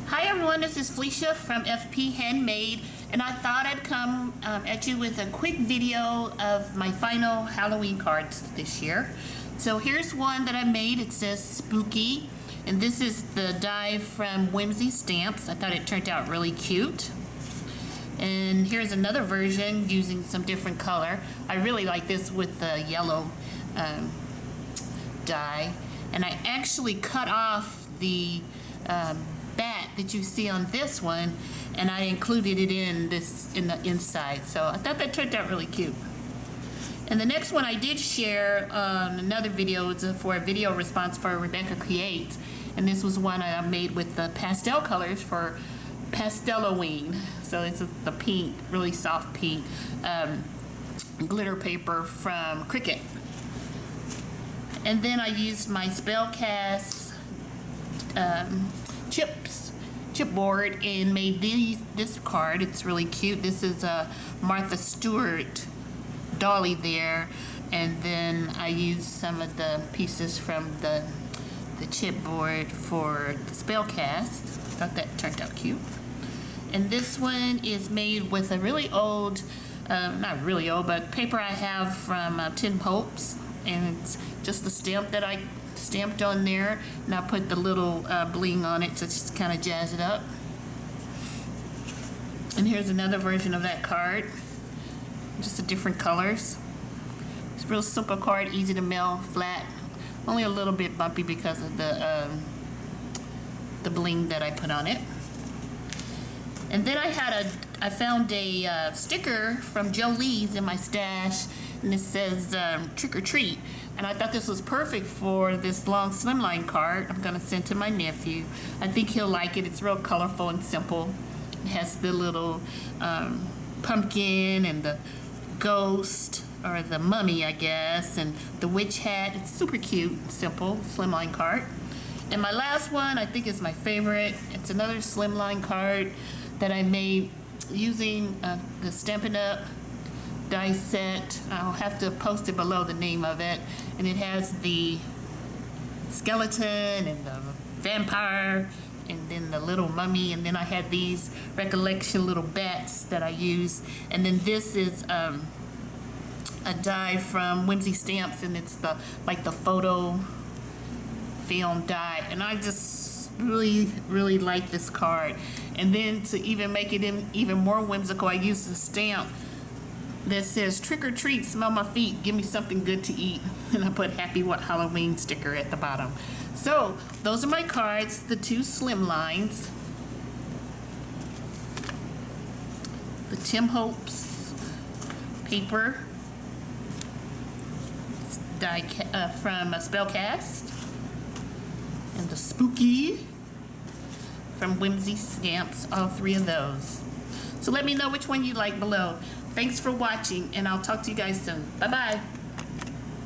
Hi everyone, this is Felicia from FP Handmade, and I thought I'd come at you with a quick video of my final Halloween cards this year. So here's one that I made. It says Spooky, and this is the die from Whimsy Stamps. I thought it turned out really cute. And here's another version using some different color. I really like this with the yellow die. And I actually cut off the bat that you see on this one, and I included it in the inside. So I thought that turned out really cute. And the next one I did share on another video. It's for a video response for Rebecca Creates, and this was one I made with the pastel colors for Pasteloween. So this is the pink, really soft pink glitter paper from Cricut. And then I used my Spellcast chipboard and made this card. It's really cute. This is a Martha Stewart dolly there, and then I used some of the pieces from the chipboard for the Spellcast. Thought that turned out cute. And this one is made with a really old, not really old, but paper I have from Tin Popes, and it's just the stamp that I stamped on there, and I put the little bling on it to just kind of jazz it up. And here's another version of that card, just the different colors. It's a real simple card, easy to mail, flat, only a little bit bumpy because of the bling that I put on it. And then I found a sticker from Jolie's in my stash, and it says trick or treat. And I thought this was perfect for this long Slimline card I'm gonna send to my nephew. I think he'll like it. It's real colorful and simple. It has the little pumpkin and the ghost, or the mummy, I guess, and the witch hat. It's super cute, simple Slimline card. And my last one, I think, is my favorite. It's another Slimline card that I made using the Stampin' Up! Die set. I'll have to post it below, the name of it. And it has the skeleton and the vampire and then the little mummy, and then I had these recollection little bats that I used. And then this is a die from Whimsy Stamps, and it's like the photo film die, and I just really like this card. And then to even make it even more whimsical, I used a stamp that says trick or treat, smell my feet, give me something good to eat, and I put happy Halloween sticker at the bottom. So those are my cards, the two Slimlines, the Tim Hopes paper die from Spellcast, and the Spooky from Whimsy Stamps, all three of those. So let me know which one you like below. Thanks for watching, and I'll talk to you guys soon. Bye-bye.